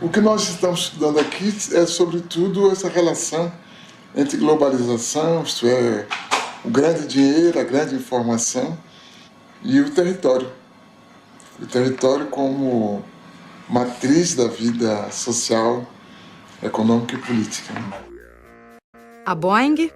O que nós estamos estudando aqui é, sobretudo, essa relação entre globalização, isto é, o grande dinheiro, a grande informação, e o território. O território como matriz da vida social, econômica e política. A Boeing,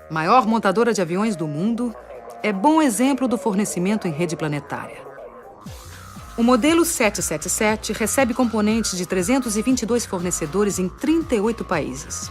maior montadora de aviões do mundo, é bom exemplo do fornecimento em rede planetária. O modelo 777 recebe componentes de 322 fornecedores em 38 países.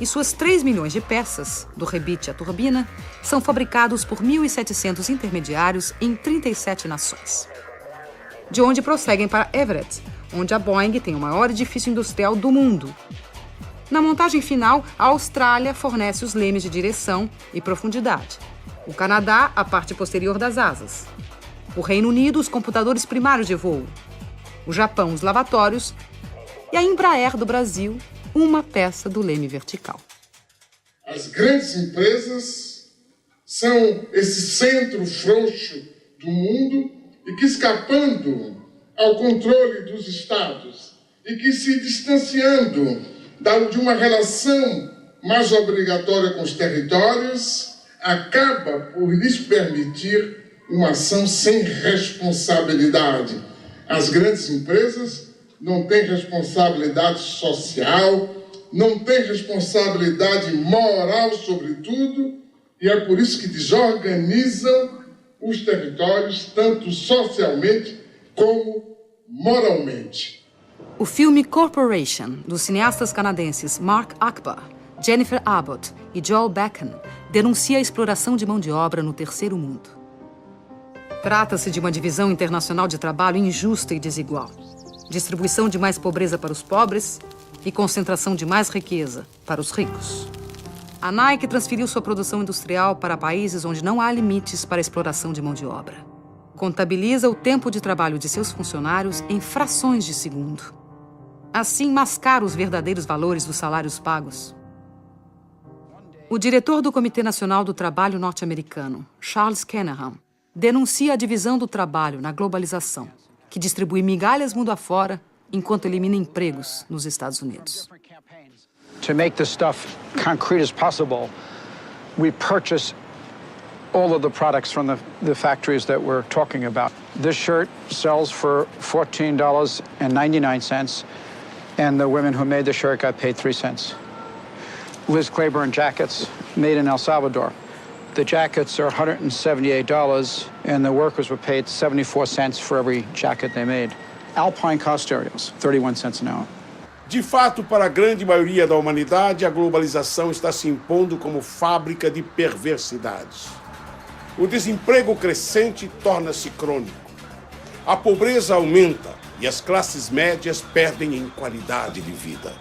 E suas 3 milhões de peças, do rebite à turbina, são fabricados por 1.700 intermediários em 37 nações. De onde prosseguem para Everett, onde a Boeing tem o maior edifício industrial do mundo. Na montagem final, a Austrália fornece os lemes de direção e profundidade. O Canadá, a parte posterior das asas. O Reino Unido, os computadores primários de voo. O Japão, os lavatórios. E a Embraer do Brasil, uma peça do leme vertical. As grandes empresas são esse centro frouxo do mundo e que, escapando ao controle dos estados e que se distanciando de uma relação mais obrigatória com os territórios, acaba por lhes permitir uma ação sem responsabilidade. As grandes empresas não têm responsabilidade social, não têm responsabilidade moral, sobretudo, e é por isso que desorganizam os territórios, tanto socialmente como moralmente. O filme Corporation, dos cineastas canadenses Mark Akbar, Jennifer Abbott e Joel Beckham, denuncia a exploração de mão de obra no terceiro mundo. Trata-se de uma divisão internacional de trabalho injusta e desigual. Distribuição de mais pobreza para os pobres e concentração de mais riqueza para os ricos. A Nike transferiu sua produção industrial para países onde não há limites para a exploração de mão de obra. Contabiliza o tempo de trabalho de seus funcionários em frações de segundo. Assim, mascara os verdadeiros valores dos salários pagos. O diretor do Comitê Nacional do Trabalho norte-americano, Charles Kanahan, denuncia a divisão do trabalho na globalização, que distribui migalhas mundo afora enquanto elimina empregos nos Estados Unidos. To make this stuff concrete as possible, we purchase all of the products from the factories that we're talking about. This shirt sells for $14.99, and the women who made the shirt got paid 3 cents. Liz Claiborne jackets made in El Salvador. The jackets are $178, and the workers were paid 74 cents for every jacket they made. Alpine car stereos, 31 cents an hour. De fato, para a grande maioria da humanidade, a globalização está se impondo como fábrica de perversidades. O desemprego crescente torna-se crônico. A pobreza aumenta e as classes médias perdem em qualidade de vida.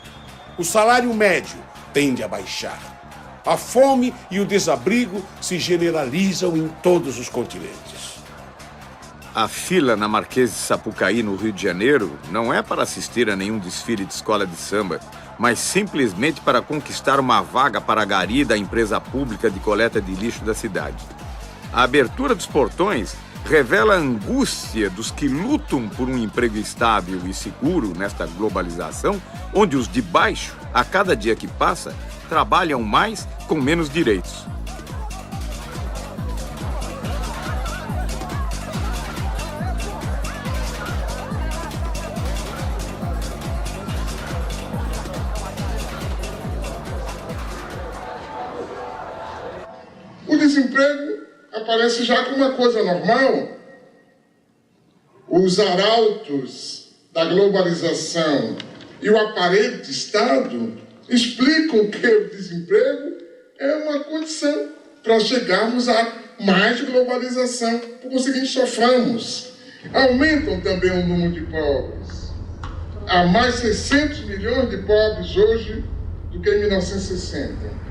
O salário médio tende a baixar. A fome e o desabrigo se generalizam em todos os continentes. A fila na Marquês de Sapucaí, no Rio de Janeiro, não é para assistir a nenhum desfile de escola de samba, mas simplesmente para conquistar uma vaga para a gari da empresa pública de coleta de lixo da cidade. A abertura dos portões revela a angústia dos que lutam por um emprego estável e seguro nesta globalização, onde os de baixo, a cada dia que passa, trabalham mais com menos direitos. O desemprego aparece já como uma coisa normal. Os arautos da globalização e o aparelho de Estado explicam que o desemprego é uma condição para chegarmos a mais globalização. Por conseguinte, soframos. Aumentam também o número de pobres. Há mais 600 milhões de pobres hoje do que em 1960.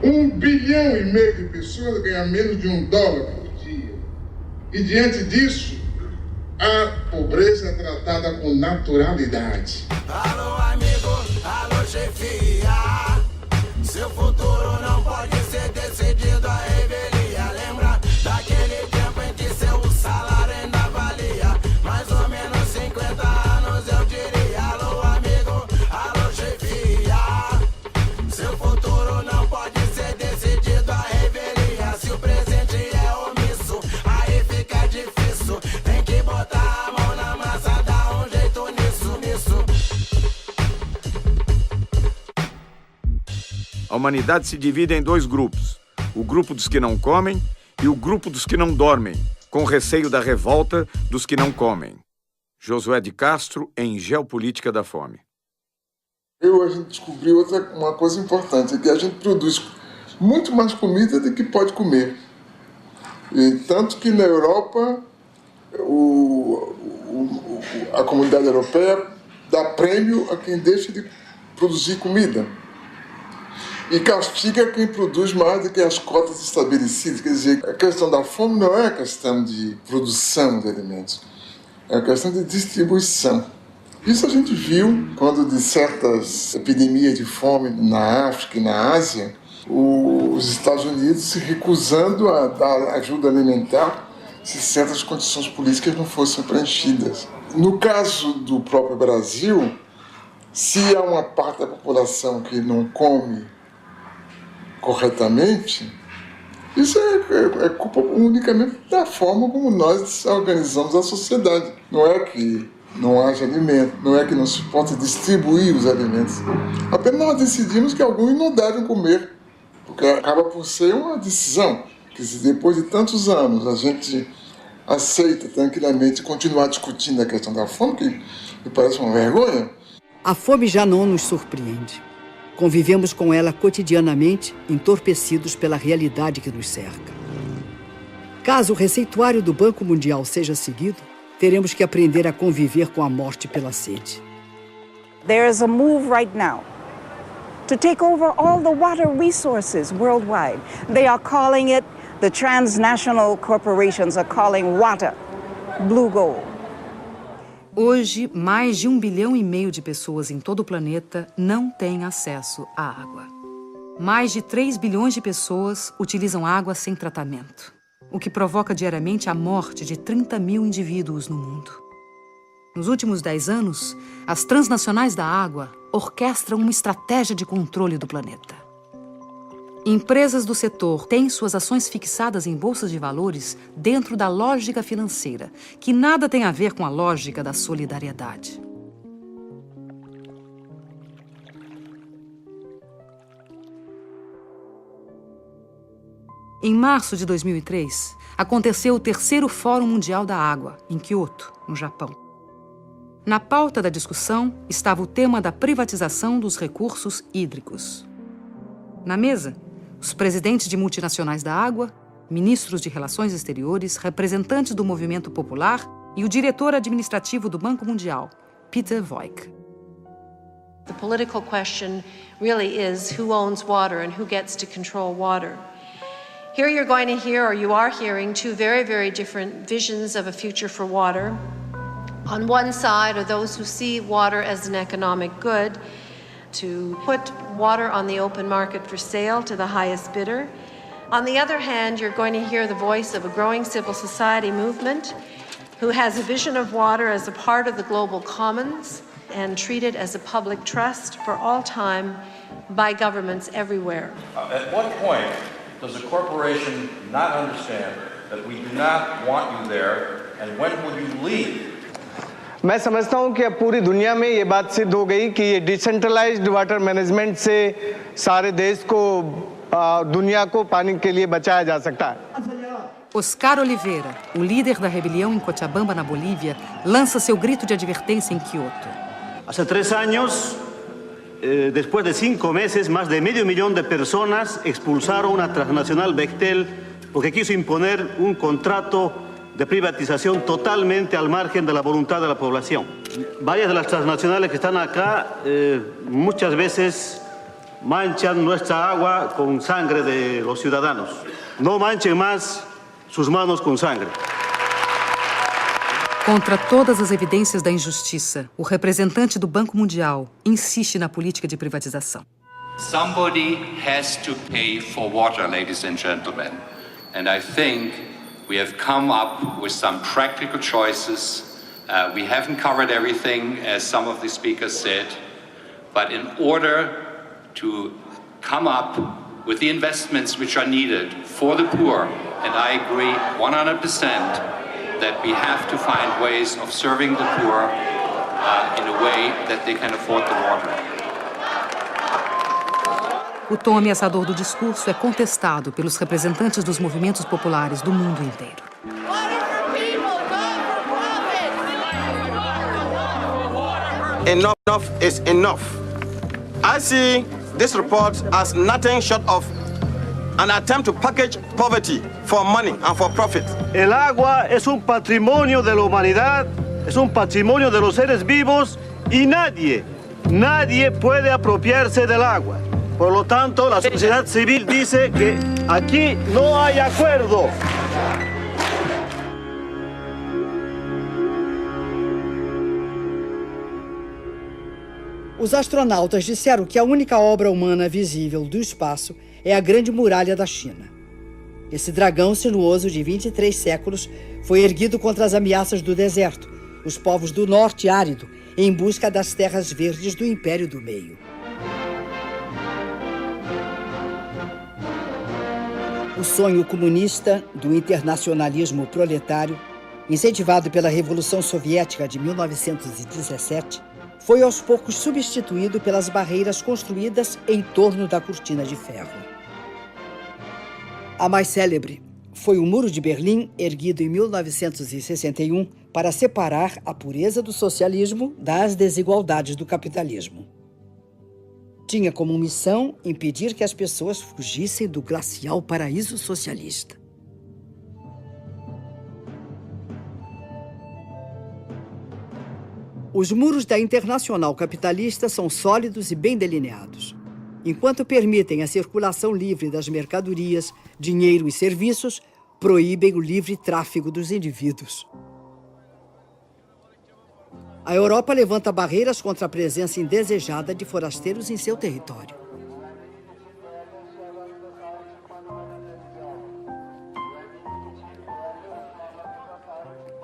1,5 bilhão de pessoas ganham menos de $1 por dia. E diante disso, a pobreza é tratada com naturalidade. Alô, amigo, alô, chefia. Seu futuro não pode ser decidido à revelia. Lembra daquele tempo em que seu salário ainda valia mais ou menos 50 anos, eu diria. humanidade se divide em dois grupos. O grupo dos que não comem e o grupo dos que não dormem, com receio da revolta dos que não comem. Josué de Castro, em Geopolítica da Fome. A gente descobriu uma coisa importante, é que a gente produz muito mais comida do que pode comer. E tanto que na Europa, a comunidade europeia dá prêmio a quem deixa de produzir comida e castiga quem produz mais do que as cotas estabelecidas. Quer dizer, a questão da fome não é a questão de produção de alimentos, é a questão de distribuição. Isso a gente viu quando de certas epidemias de fome na África e na Ásia, os Estados Unidos se recusando a dar ajuda alimentar se certas condições políticas não fossem preenchidas. No caso do próprio Brasil, se há uma parte da população que não come corretamente, isso é culpa unicamente da forma como nós organizamos a sociedade. Não é que não haja alimento, não é que não se possa distribuir os alimentos. Apenas nós decidimos que alguns não devem comer, porque acaba por ser uma decisão que, se depois de tantos anos a gente aceita tranquilamente continuar discutindo a questão da fome, que me parece uma vergonha. A fome já não nos surpreende. Convivemos com ela cotidianamente, entorpecidos pela realidade que nos cerca. Caso o receituário do Banco Mundial seja seguido, teremos que aprender a conviver com a morte pela sede. There is a move right now to take over all the water resources worldwide. They are calling it, the transnational corporations are calling water blue gold. Hoje, mais de 1,5 bilhão de pessoas em todo o planeta não têm acesso à água. Mais de 3 bilhões de pessoas utilizam água sem tratamento, o que provoca diariamente a morte de 30 mil indivíduos no mundo. Nos últimos 10 anos, as transnacionais da água orquestram uma estratégia de controle do planeta. Empresas do setor têm suas ações fixadas em bolsas de valores dentro da lógica financeira, que nada tem a ver com a lógica da solidariedade. Em março de 2003, aconteceu o 3º Fórum Mundial da Água, em Kyoto, no Japão. Na pauta da discussão estava o tema da privatização dos recursos hídricos. Na mesa, os presidentes de multinacionais da água, ministros de Relações Exteriores, representantes do movimento popular e o diretor administrativo do Banco Mundial, Peter Voigt. The political question really is who owns water and who gets to control water. Here you're going to hear, or you are hearing, two very, very different visions of a future for water. On one side are those who see water as an economic good, to put water on the open market for sale to the highest bidder. On the other hand, you're going to hear the voice of a growing civil society movement who has a vision of water as a part of the global commons and treated as a public trust for all time by governments everywhere. At what point does a corporation not understand that we do not want you there, and when will you leave? मैं समझता हूं कि अब पूरी दुनिया में ये बात सिद्ध हो गई कि ये डिसेंट्रलाइज्ड वाटर मैनेजमेंट से सारे देश को दुनिया को पानी के लिए बचाया जा सकता है। Oscar Oliveira, o líder da rebelião em Cochabamba, na Bolívia, lança seu grito de advertência em Kyoto. Hace 3 años, después de 5 meses, más de medio millón de personas expulsaron a transnacional Bechtel porque quiso imponer un contrato de privatización totalmente al margen de la voluntad de la población. Varias de las transnacionales que están acá muchas veces manchan nuestra agua con sangre de los ciudadanos. No manchen más sus manos com sangre. Contra todas as evidências da injustiça, o representante do Banco Mundial insiste na política de privatização. Somebody has to pay for water, ladies and gentlemen. And I think we have come up with some practical choices. We haven't covered everything, as some of the speakers said. But in order to come up with the investments which are needed for the poor, and I agree 100% that we have to find ways of serving the poor in a way that they can afford the water. o tom ameaçador do discurso é contestado pelos representantes dos movimentos populares do mundo inteiro. Enough is enough. I see this report as nothing short of an attempt to package poverty for money and for profit. El agua es un patrimonio de la humanidad, es un patrimonio de los seres vivos y nadie puede apropiarse del agua. Por lo tanto, la sociedad civil dice que aquí no hay acuerdo. Os astronautas disseram que a única obra humana visível do espaço é a Grande Muralha da China. Esse dragão sinuoso de 23 séculos foi erguido contra as ameaças do deserto, os povos do norte árido, em busca das terras verdes do Império do Meio. O sonho comunista do internacionalismo proletário, incentivado pela Revolução Soviética de 1917, foi aos poucos substituído pelas barreiras construídas em torno da cortina de ferro. A mais célebre foi o Muro de Berlim, erguido em 1961 para separar a pureza do socialismo das desigualdades do capitalismo. Tinha como missão impedir que as pessoas fugissem do glacial paraíso socialista. Os muros da Internacional Capitalista são sólidos e bem delineados. Enquanto permitem a circulação livre das mercadorias, dinheiro e serviços, proíbem o livre tráfego dos indivíduos. A Europa levanta barreiras contra a presença indesejada de forasteiros em seu território.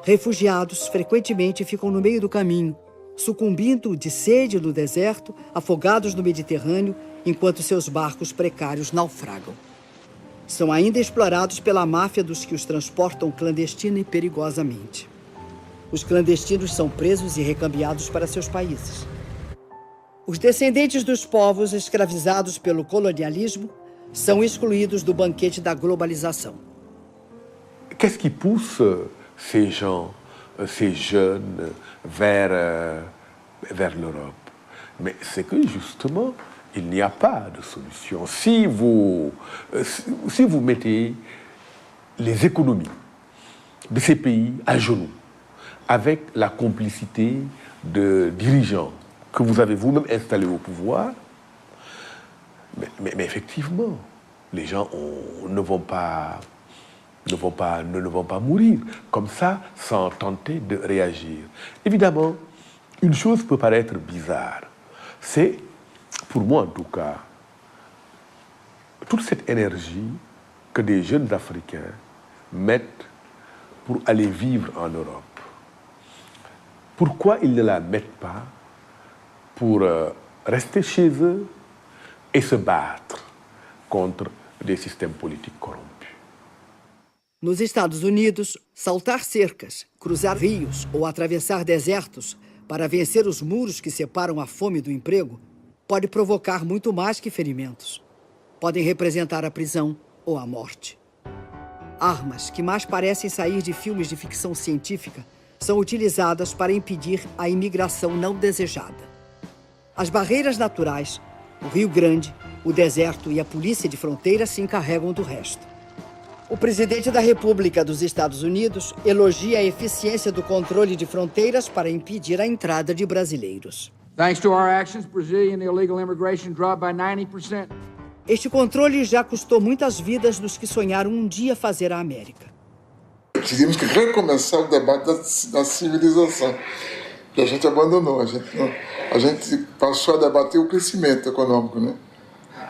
Refugiados frequentemente ficam no meio do caminho, sucumbindo de sede no deserto, afogados no Mediterrâneo, enquanto seus barcos precários naufragam. São ainda explorados pela máfia dos que os transportam clandestina e perigosamente. Os clandestinos são presos e recambiados para seus países. Os descendentes dos povos escravizados pelo colonialismo são excluídos do banquete da globalização. Qu'est-ce qui pousse ces gens, ces jeunes vers l'Europe? Mais c'est que justement, il n'y a pas de solution. Si vous mettez les économies de ces pays à genoux, avec la complicité de dirigeants que vous avez vous-même installés au pouvoir, mais effectivement, les gens ne vont pas mourir comme ça sans tenter de réagir. Évidemment, une chose peut paraître bizarre. C'est, pour moi en tout cas, toute cette énergie que des jeunes Africains mettent pour aller vivre en Europe. Pourquoi ils ne la mettent pas pour rester chez eux et se battre contre des systèmes politiques corrompus? Nos Estados Unidos, saltar cercas, cruzar rios ou atravessar desertos para vencer os muros que separam a fome do emprego pode provocar muito mais que ferimentos. Podem representar a prisão ou a morte. Armas que mais parecem sair de filmes de ficção científica são utilizadas para impedir a imigração não desejada. As barreiras naturais, o Rio Grande, o deserto e a polícia de fronteira se encarregam do resto. O presidente da República dos Estados Unidos elogia a eficiência do controle de fronteiras para impedir a entrada de brasileiros. Thanks to our actions, Brazilian illegal immigration dropped by 90%. Este controle já custou muitas vidas dos que sonharam um dia fazer a América. Teríamos que recomeçar o debate da civilização, que a gente abandonou. A gente passou a debater o crescimento econômico, né?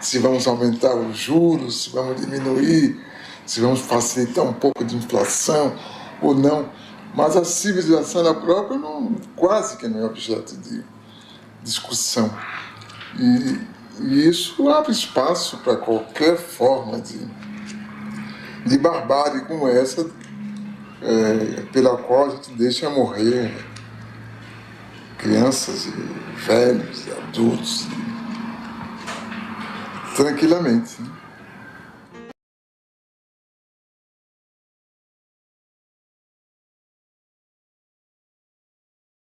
Se vamos aumentar os juros, se vamos diminuir, se vamos facilitar um pouco de inflação ou não. Mas a civilização na própria quase que não é objeto de discussão. E isso abre espaço para qualquer forma de barbárie como essa, pela qual a gente deixa morrer crianças, e velhos, e adultos. Tranquilamente.